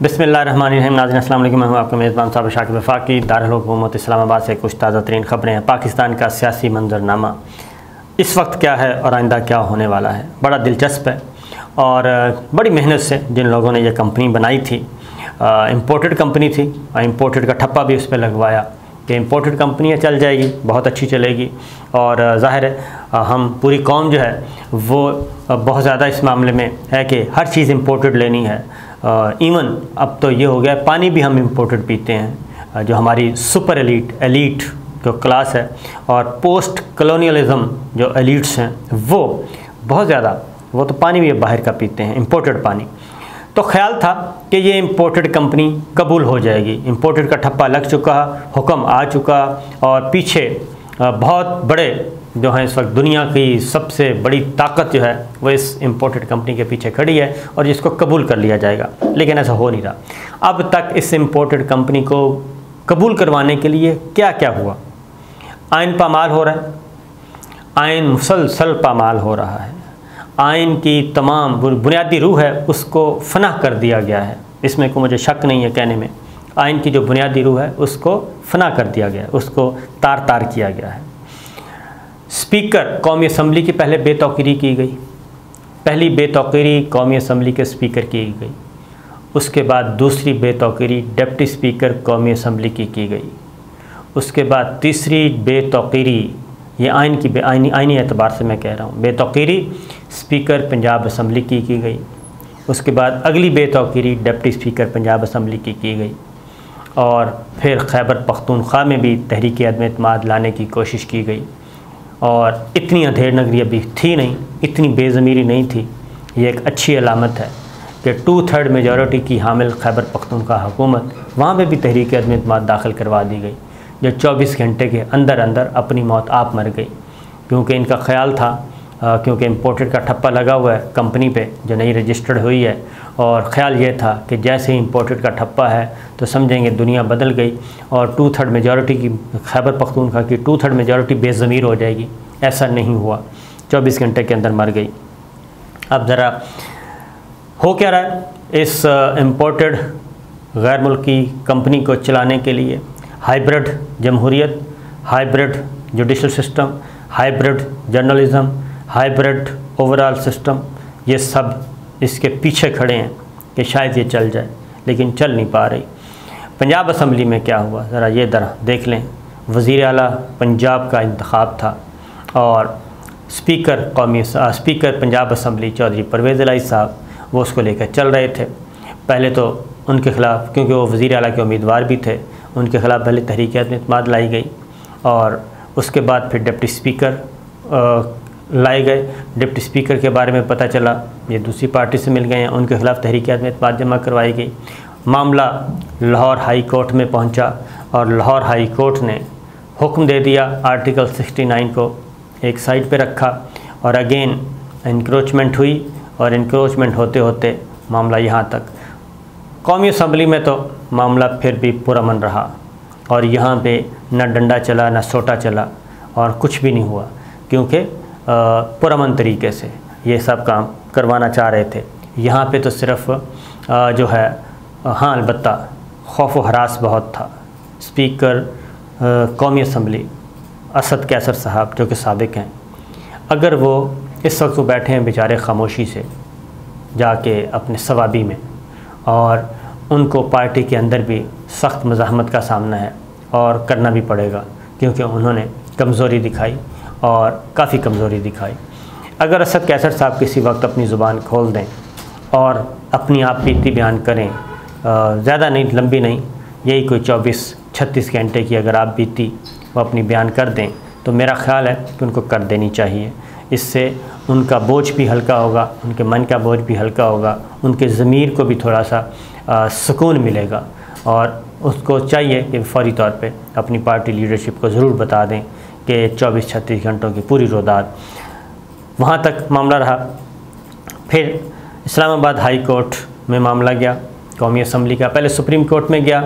बिस्मिल्लाहिर्रहमानिर्रहीम। नाज़रीन अस्सलाम वालेकुम। मैं हूं आपका मेज़बान साहब शाकिब वफाकी। दारुल हुकूमत इस्लामाबाद से कुछ ताज़ा तरीन ख़बरें हैं। पाकिस्तान का सियासी मंजरनामा इस वक्त क्या है और आइंदा क्या होने वाला है, बड़ा दिलचस्प है। और बड़ी मेहनत से जिन लोगों ने यह कंपनी बनाई थी, इम्पोर्टेड कंपनी थी, इम्पोर्टेड का ठप्पा भी उस पर लगवाया कि इम्पोर्टेड कंपनियाँ चल जाएगी, बहुत अच्छी चलेगी। और ज़ाहिर है हम पूरी कौम जो है वो बहुत ज़्यादा इस मामले में है कि हर चीज़ इम्पोर्टेड लेनी है। इवन अब तो ये हो गया पानी भी हम इम्पोर्टेड पीते हैं। जो हमारी सुपर एलीट जो क्लास है और पोस्ट कॉलोनियलिज्म जो एलीट्स हैं वो बहुत ज़्यादा, वो तो पानी भी बाहर का पीते हैं, इम्पोर्टेड पानी। तो ख्याल था कि ये इम्पोर्टेड कंपनी कबूल हो जाएगी, इम्पोर्टेड का ठप्पा लग चुका, हुक्म आ चुका और पीछे बहुत बड़े जो हैं इस वक्त दुनिया की सबसे बड़ी ताकत जो है वो इस इम्पोर्टेड कंपनी के पीछे खड़ी है और जिसको कबूल कर लिया जाएगा। लेकिन ऐसा हो नहीं रहा। अब तक इस इम्पोर्टेड कंपनी को कबूल करवाने के लिए क्या क्या हुआ? आइन पामाल हो रहा है, आइन मुसलसल पामाल हो रहा है, आइन की तमाम बुनियादी रूह है उसको फना कर दिया गया है। इसमें कोई मुझे शक नहीं है कहने में, आइन की जो बुनियादी रूह है उसको फना कर दिया गया है, उसको तार तार किया गया है। स्पीकर कौमी असम्बली की पहले बेतौकीरी की गई, पहली बेतौकीरी कौमी असम्बली के स्पीकर की गई, उसके बाद दूसरी बेतौकीरी डिप्टी स्पीकर कौमी असम्बली की गई, उसके बाद तीसरी बेतौकीरी, ये आइन की आइनी एतबार से मैं कह रहा हूँ, बेतौकीरी स्पीकर पंजाब असम्बली की गई। उसके बाद अगली बेतौकीरी डिप्टी स्पीकर पंजाब असम्बली की गई। और फिर खैबर पख्तूनख्वा में भी तहरीक अदम एतमाद लाने की कोशिश की गई। और इतनी अंधेर नगरी अभी थी नहीं, इतनी बेज़मीरी नहीं थी। ये एक अच्छी अलामत है कि 2/3 मेजॉरिटी की हामिल खैबर पख्तूनख्वा हुकूमत, वहाँ पे भी तहरीक अदम एतमाद दाखिल करवा दी गई, जो 24 घंटे के अंदर अंदर अपनी मौत आप मर गई। क्योंकि इनका ख्याल था, क्योंकि इम्पोर्टेड का ठप्पा लगा हुआ है कंपनी पे जो नई रजिस्टर्ड हुई है, और ख़्याल ये था कि जैसे ही इम्पोर्टेड का ठप्पा है तो समझेंगे दुनिया बदल गई और 2/3 मेजॉरिटी की खैबर पख्तूनख्वा की 2/3 मेजॉरिटी बेज़मीर हो जाएगी। ऐसा नहीं हुआ, 24 घंटे के अंदर मर गई। अब ज़रा हो क्या रहा है, इस इम्पोर्टेड गैर मुल्की कंपनी को चलाने के लिए हाइब्रिड जमहूरियत, hybrid judicial system, hybrid journalism, hybrid overall system, ये सब इसके पीछे खड़े हैं कि शायद ये चल जाए, लेकिन चल नहीं पा रही। पंजाब असम्बली में क्या हुआ ज़रा ये देख लें। वज़ीर आला पंजाब का इंतखाब था और स्पीकर पंजाब असम्बली चौधरी परवेज़ इलाही साहब वो उसको लेकर चल रहे थे। पहले तो उनके ख़िलाफ़, क्योंकि वो वज़ीर आला के उम्मीदवार भी थे, उनके ख़िलाफ़ पहले तहरीक एतमाद लाई गई और उसके बाद फिर डिप्टी स्पीकर लाए गए। डिप्टी स्पीकर के बारे में पता चला ये दूसरी पार्टी से मिल गए हैं, उनके ख़िलाफ़ तहरीक एतमाद जमा करवाई गई। मामला लाहौर हाई कोर्ट में पहुंचा और लाहौर हाई कोर्ट ने हुक्म दे दिया, आर्टिकल 69 को एक साइड पे रखा और अगेन इंक्रोचमेंट हुई और इंक्रोचमेंट होते होते मामला यहाँ तक। कौमी असम्बली में तो मामला फिर भी पुरअमन रहा और यहाँ पे न डंडा चला न सोटा चला और कुछ भी नहीं हुआ, क्योंकि पुरअमन तरीके से ये सब काम करवाना चाह रहे थे। यहाँ पे तो सिर्फ जो है हाँ अलबत्ता खौफ व हरास बहुत था। स्पीकर कौमी असम्बली असद कैसर साहब जो कि साबिक हैं, अगर वो इस वक्त वो बैठे हैं बेचारे खामोशी से जाके अपने सवाबी में, और उनको पार्टी के अंदर भी सख्त मज़ाहमत का सामना है और करना भी पड़ेगा, क्योंकि उन्होंने कमज़ोरी दिखाई और काफ़ी कमज़ोरी दिखाई। अगर असद कैसर साहब किसी वक्त अपनी ज़ुबान खोल दें और अपनी आप बीती बयान करें, ज़्यादा नहीं, लंबी नहीं, यही कोई 24-36 घंटे की अगर आप बीती वो अपनी बयान कर दें, तो मेरा ख़्याल है कि उनको कर देनी चाहिए। इससे उनका बोझ भी हल्का होगा, उनके मन का बोझ भी हल्का होगा, उनके ज़मीर को भी थोड़ा सा सुकून मिलेगा। और उसको चाहिए कि फ़ौरी तौर पे अपनी पार्टी लीडरशिप को ज़रूर बता दें कि 24-36 घंटों की पूरी रोदात। वहाँ तक मामला रहा। फिर इस्लामाबाद हाई कोर्ट में मामला गया कौमी असम्बली का, पहले सुप्रीम कोर्ट में गया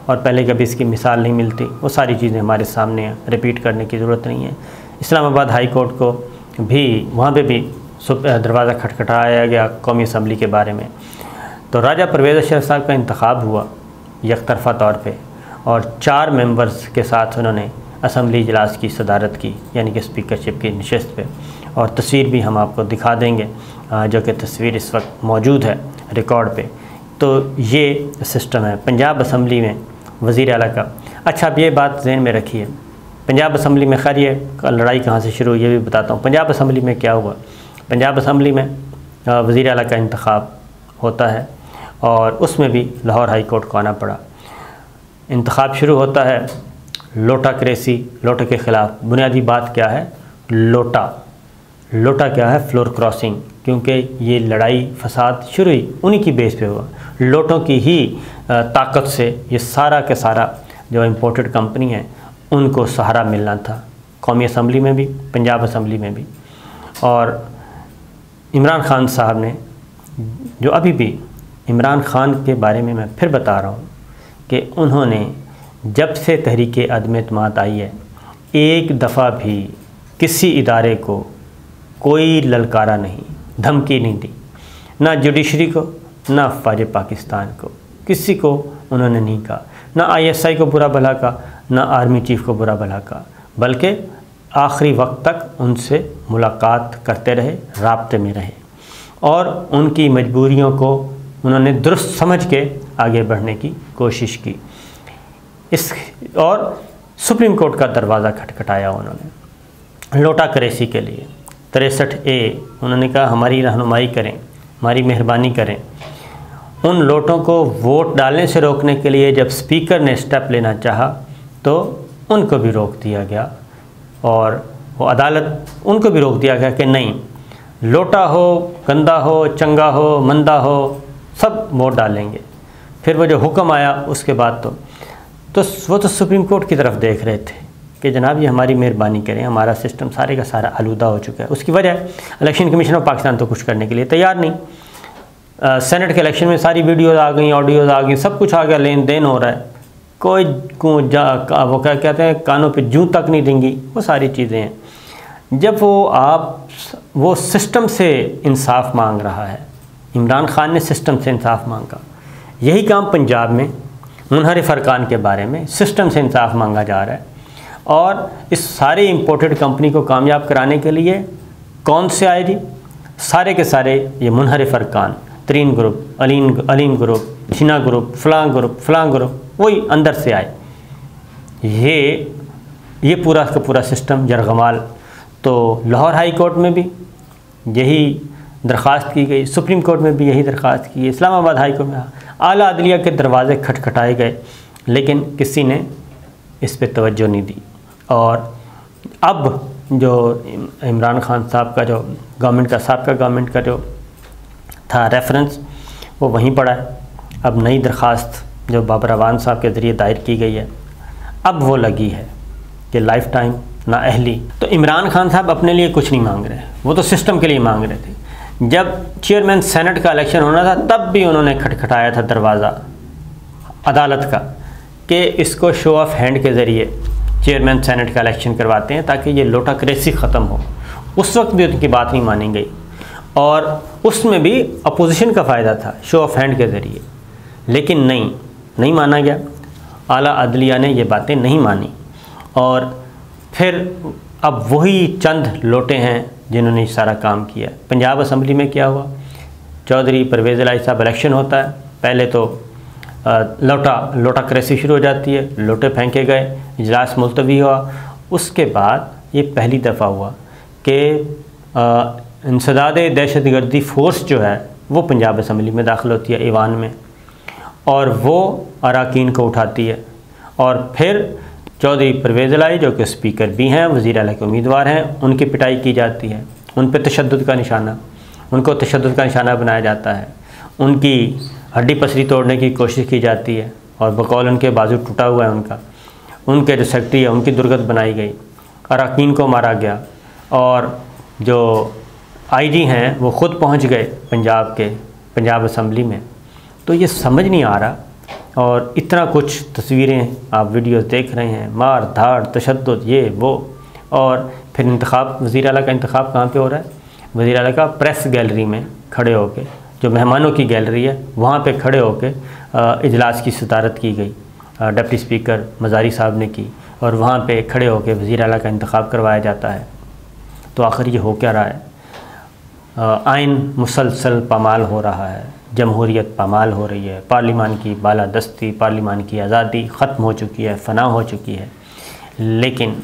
और पहले कभी इसकी मिसाल नहीं मिलती। वो सारी चीज़ें हमारे सामने हैं, रिपीट करने की ज़रूरत नहीं है। इस्लामाबाद हाई कोर्ट को भी वहाँ पे भी दरवाज़ा खटखटाया गया कौमी असम्बली के बारे में। तो राजा परवेज़ अशरफ साहब का इंतखाब हुआ यकतरफ़ा तौर पे, और 4 मेंबर्स के साथ उन्होंने असम्बली इजलास की सदारत की, यानी कि स्पीकरशिप की नशस्त पे। और तस्वीर भी हम आपको दिखा देंगे, जो कि तस्वीर इस वक्त मौजूद है रिकॉर्ड पे। तो ये सिस्टम है पंजाब असम्बली में वज़ीर आला का। अच्छा, अब ये बात ज़हन में रखिए, पंजाब असम्बली में खैर ये लड़ाई कहाँ से शुरू हुई ये भी बताता हूँ। पंजाब असम्बली में क्या हुआ, पंजाब असम्बली में वज़ीर आला का इंतखाब होता है और उसमें भी लाहौर हाई कोर्ट को आना पड़ा। इंतखाब शुरू होता है लोटा क्रेसी, लोटे के ख़िलाफ़। बुनियादी बात क्या है, लोटा क्या है, फ्लोर क्रॉसिंग, क्योंकि ये लड़ाई फसाद शुरू ही उन्हीं की बेस पे हुआ। लोटों की ही ताकत से ये सारा के सारा जो इम्पोर्टेड कंपनी है उनको सहारा मिलना था, कौमी असम्बली में भी, पंजाब असम्बली में भी। और इमरान खान साहब ने, जो अभी भी इमरान खान के बारे में मैं फिर बता रहा हूँ कि उन्होंने जब से तहरीक अदम एतमाद आई है, एक दफ़ा भी किसी इदारे को कोई ललकारा नहीं, धमकी नहीं दी, ना जुडिशरी को, ना फ़ौज पाकिस्तान को, किसी को उन्होंने नहीं कहा, ना ISI को बुरा भला कहा, ना आर्मी चीफ़ को बुरा भला कहा, बल्कि आखिरी वक्त तक उनसे मुलाकात करते रहे, राब्ते में रहे और उनकी मजबूरियों को उन्होंने दुरुस्त समझ के आगे बढ़ने की कोशिश की। और सुप्रीम कोर्ट का दरवाज़ा खटखटाया उन्होंने लोटा क्रेसी के लिए। 63A उन्होंने कहा हमारी रहनुमाई करें, हमारी मेहरबानी करें। उन लोटों को वोट डालने से रोकने के लिए जब स्पीकर ने स्टेप लेना चाहा तो उनको भी रोक दिया गया, और वो अदालत उनको भी रोक दिया गया कि नहीं, लोटा हो, गंदा हो, चंगा हो, मंदा हो, सब वोट डालेंगे। फिर वो जो हुक्म आया उसके बाद तो वो तो सुप्रीम कोर्ट की तरफ देख रहे थे कि जनाब ये हमारी मेहरबानी करें, हमारा सिस्टम सारे का सारा आलूदा हो चुका है। उसकी वजह इलेक्शन कमीशन ऑफ पाकिस्तान तो कुछ करने के लिए तैयार नहीं। सेनेट के इलेक्शन में सारी वीडियोज़ आ गई, ऑडियोज़ आ गई, सब कुछ आ गया, लेन देन हो रहा है, कोई वो क्या कहते हैं, कानों पे जूं तक नहीं देंगी, वो सारी चीज़ें हैं। जब वो सिस्टम से इंसाफ मांग रहा है, इमरान खान ने सिस्टम से इंसाफ मांगा। यही काम पंजाब में मुनहरिफ अरकान के बारे में सिस्टम से इंसाफ मांगा जा रहा है। और इस सारी इम्पोर्टेड कंपनी को कामयाब कराने के लिए कौन से आए जी, सारे के सारे ये मुनहरिफ अरकान, तरीन ग्रुप, अलीम ग्रुप, जिना ग्रुप, फ़लाँ ग्रुप, वही अंदर से आए। ये पूरा का पूरा सिस्टम यरगमाल। तो लाहौर हाई कोर्ट में भी यही दरख्वास्त की गई, सुप्रीम कोर्ट में भी यही दरख्वास्त की, इस्लामाबाद हाई कोर्ट में, आला अदलिया के दरवाज़े खटखटाए गए, लेकिन किसी ने इस पे तवज्जो नहीं दी। और अब जो इमरान खान साहब का जो गवर्नमेंट का साबका गवर्नमेंट का जो था रेफरेंस, वो वहीं पड़ा है। अब नई दरख्वास्त जो बाबर अवान साहब के ज़रिए दायर की गई है, अब वो लगी है कि लाइफ टाइम नाअहली। तो इमरान खान साहब अपने लिए कुछ नहीं मांग रहे, वो तो सिस्टम के लिए मांग रहे थे। जब चेयरमैन सेनेट का इलेक्शन होना था तब भी उन्होंने खटखटाया था दरवाज़ा अदालत का कि इसको शो ऑफ हैंड के ज़रिए चेयरमैन सेनेट का इलेक्शन करवाते हैं ताकि ये लोटा क्रेसी ख़त्म हो। उस वक्त भी उनकी बात नहीं मानी गई और उसमें भी अपोजिशन का फ़ायदा था शो ऑफ हैंड के ज़रिए, लेकिन नहीं माना गया। आला अदलिया ने ये बातें नहीं मानी और फिर अब वही चंद लोटे हैं जिन्होंने सारा काम किया। पंजाब असम्बली में क्या हुआ, चौधरी परवेज़ इलाही साहब इलेक्शन होता है, पहले तो लोटा क्रेसी शुरू हो जाती है, लोटे फेंके गए, इजलास मुलतवी हुआ। उसके बाद ये पहली दफ़ा हुआ कि इंसदाद दहशतगर्दी फ़ोर्स जो है वो पंजाब असम्बली में दाखिल होती है ईवान में, और वो अरकान को उठाती है। और फिर चौधरी परवेज़ इलाही जो कि स्पीकर भी हैं, वज़ीर आला के उम्मीदवार हैं, उनकी पिटाई की जाती है, उन पर तशद्दुद का निशाना, उनको तशद्दुद का निशाना बनाया जाता है, उनकी हड्डी पसली तोड़ने की कोशिश की जाती है और बकौल उनके बाजू टूटा हुआ है उनका, उनके जो सेक्रेटरी है उनकी दुर्गत बनाई गई, अरकान को मारा गया। और जो IG हैं वो ख़ुद पहुंच गए पंजाब असम्बली में। तो ये समझ नहीं आ रहा, और इतना कुछ तस्वीरें आप वीडियोस देख रहे हैं, मार धाड़ तशद्दुद ये वो। और फिर इंतखाब, वज़ीर आला का इंतखाब कहाँ पे हो रहा है, वज़ीर आला का प्रेस गैलरी में खड़े होकर जो मेहमानों की गैलरी है वहाँ पे खड़े होकर इजलास की सदारत की गई, डिप्टी स्पीकर मज़ारी साहब ने की, और वहाँ पे खड़े होकर वज़ीर आला का इंतखाब करवाया जाता है। तो आखिर ये हो क्या रहा है? आइन मुसलसल पामाल हो रहा है, जमहूरियत पामाल हो रही है, पार्लिमान की बालादस्ती, पार्लिमान की आज़ादी ख़त्म हो चुकी है, फना हो चुकी है। लेकिन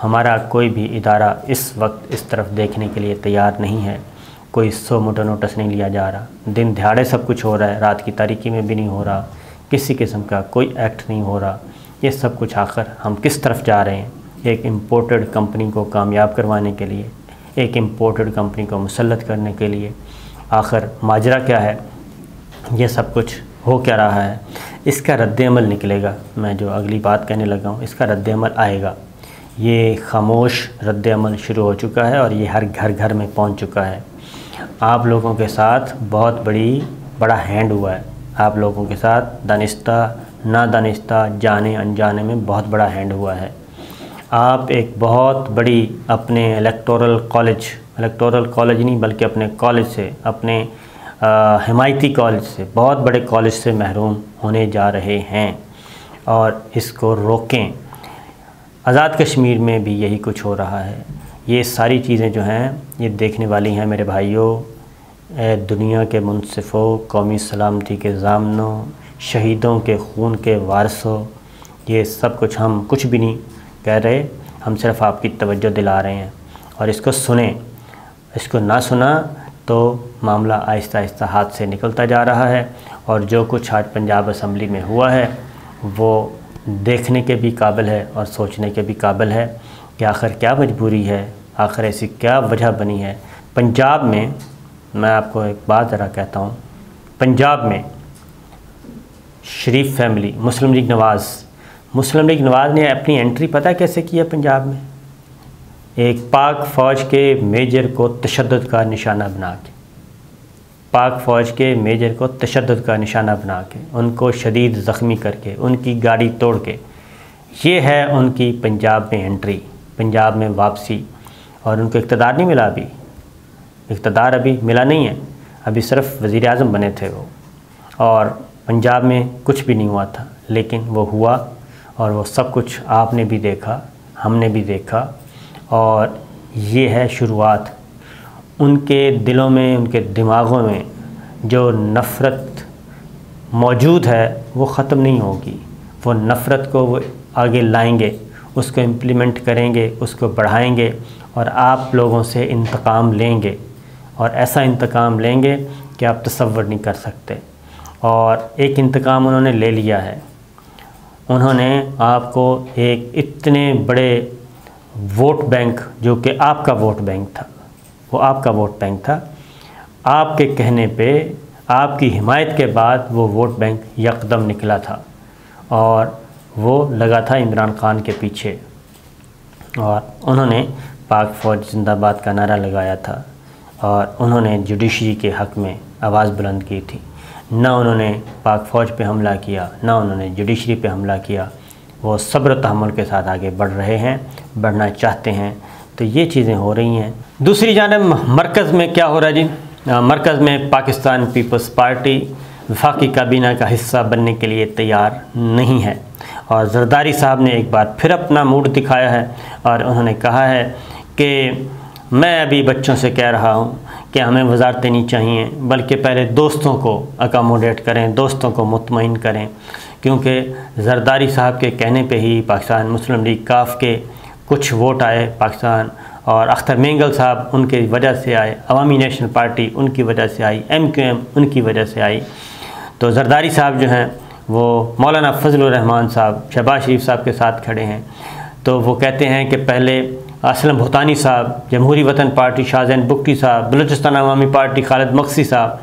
हमारा कोई भी इदारा इस वक्त इस तरफ देखने के लिए तैयार नहीं है। कोई सो मोटा नोटिस नहीं लिया जा रहा, दिन दिहाड़े सब कुछ हो रहा है, रात की तारीकी में भी नहीं हो रहा, किसी किस्म का कोई एक्ट नहीं हो रहा। ये सब कुछ आखिर हम किस तरफ जा रहे हैं? एक इम्पोर्टेड कंपनी को कामयाब करवाने के लिए, एक इम्पोर्टेड कंपनी को मुसल्लत करने के लिए आखिर माजरा क्या है? ये सब कुछ हो क्या रहा है? इसका रद्द-ए-अमल निकलेगा। मैं जो अगली बात कहने लगा हूँ इसका रद्द-ए-अमल आएगा। ये खामोश रद्द-ए-अमल शुरू हो चुका है और ये हर घर घर में पहुँच चुका है। आप लोगों के साथ बहुत बड़ा हैंड हुआ है। आप लोगों के साथ दानिस्ता नादानिस्ता जाने अनजाने में बहुत बड़ा हैंड हुआ है। आप एक बहुत बड़ी अपने इलेक्टोरल कॉलेज नहीं बल्कि अपने कॉलेज से, अपने हिमायती कॉलेज से, बहुत बड़े कॉलेज से महरूम होने जा रहे हैं और इसको रोकें। आज़ाद कश्मीर में भी यही कुछ हो रहा है। ये सारी चीज़ें जो हैं ये देखने वाली हैं मेरे भाइयों। दुनिया के मुनसिफ़ों, कौमी सलामती के ज़ामनों, शहीदों के खून के वारसों, ये सब कुछ हम कुछ भी नहीं कह रहे, हम सिर्फ आपकी तवज्जो दिला रहे हैं। और इसको सुने, इसको ना सुना तो मामला आहिस्ता आहिस्ता हाथ से निकलता जा रहा है। और जो कुछ आज पंजाब असम्बली में हुआ है वो देखने के भी काबिल है और सोचने के भी काबिल है कि आखिर क्या मजबूरी है, आखिर ऐसी क्या वजह बनी है। पंजाब में, मैं आपको एक बात ज़रा कहता हूँ, पंजाब में शरीफ फैमिली, मुस्लिम लीग नवाज़ ने अपनी एंट्री पता कैसे किया पंजाब में? एक पाक फ़ौज के मेजर को तशद्दुद का निशाना बना के, उनको शदीद ज़ख्मी करके, उनकी गाड़ी तोड़ के, ये है उनकी पंजाब में एंट्री, पंजाब में वापसी। और उनको इक़्तिदार नहीं मिला, अभी इक़्तिदार अभी मिला नहीं है, अभी सिर्फ वज़ीर आज़म बने थे वो, और पंजाब में कुछ भी नहीं हुआ था। लेकिन वो हुआ और वो सब कुछ आपने भी देखा, हमने भी देखा। और ये है शुरुआत। उनके दिलों में, उनके दिमागों में जो नफ़रत मौजूद है वो ख़त्म नहीं होगी। वो नफ़रत को वो आगे लाएंगे, उसको इम्प्लीमेंट करेंगे, उसको बढ़ाएंगे और आप लोगों से इंतकाम लेंगे। और ऐसा इंतकाम लेंगे कि आप तसव्वुर नहीं कर सकते। और एक इंतकाम उन्होंने ले लिया है। उन्होंने आपको एक इतने बड़े वोट बैंक, जो कि आपका वोट बैंक था, वो आपका वोट बैंक था, आपके कहने पे, आपकी हिमायत के बाद वो वोट बैंक यकदम निकला था और वो लगा था इमरान खान के पीछे। और उन्होंने पाक फ़ौज जिंदाबाद का नारा लगाया था और उन्होंने जुडिशरी के हक़ में आवाज़ बुलंद की थी। ना उन्होंने पाक फ़ौज पे हमला किया, ना उन्होंने जुडिशरी पे हमला किया। वो सब्र तहम्मुल के साथ आगे बढ़ रहे हैं, बढ़ना चाहते हैं। तो ये चीज़ें हो रही हैं। दूसरी जानिब मरकज़ में क्या हो रहा है जी? मरकज़ में पाकिस्तान पीपल्स पार्टी वफाकी काबीना का हिस्सा बनने के लिए तैयार नहीं है। और ज़रदारी साहब ने एक बार फिर अपना मूड दिखाया है और उन्होंने कहा है कि मैं अभी बच्चों से कह रहा हूँ कि हमें वजारतें नहीं चाहिए, बल्कि पहले दोस्तों को अकोमोडेट करें, दोस्तों को मुतमईन करें। क्योंकि ज़रदारी साहब के कहने पे ही पाकिस्तान मुस्लिम लीग काफ के कुछ वोट आए पाकिस्तान, और अख्तर मेंगल साहब उनकी वजह से आए, अवामी नेशनल पार्टी उनकी वजह से आई, MQM उनकी वजह से आई। तो ज़रदारी साहब जो हैं वो मौलाना फजलुर रहमान साहब, शहबाज शरीफ साहब के साथ खड़े हैं। तो वो कहते हैं कि पहले असलम भूतानी साहब, जमहूरी वतन पार्टी शाहजैन बुगटी साहब, बलूचिस्तान अवामी पार्टी खालिद मक्सी साहब।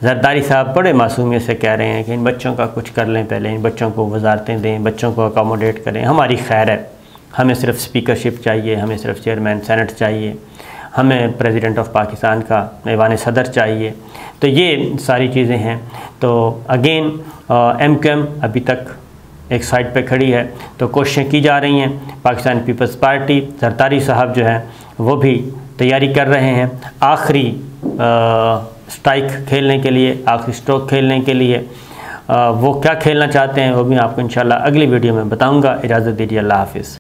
ज़रदारी साहब बड़े मासूमियत से कह रहे हैं कि इन बच्चों का कुछ कर लें, पहले इन बच्चों को वजारतें दें, बच्चों को अकोमोडेट करें, हमारी खैर है। हमें सिर्फ स्पीकरशिप चाहिए, हमें सिर्फ चेयरमैन सेनेट चाहिए, हमें प्रेसिडेंट ऑफ पाकिस्तान का ऐवान सदर चाहिए। तो ये सारी चीज़ें हैं। तो अगेन MQM अभी तक एक साइड पे खड़ी है। तो कोशिशें की जा रही हैं। पाकिस्तान पीपल्स पार्टी, ज़रदारी साहब जो हैं वो भी तैयारी कर रहे हैं। आखिरी स्ट्राइक खेलने के लिए, आखिरी स्ट्रोक खेलने के लिए वो क्या खेलना चाहते हैं वो भी आपको इंशाल्लाह अगली वीडियो में बताऊंगा। इजाज़त दीजिए, अल्लाह हाफ़िज़।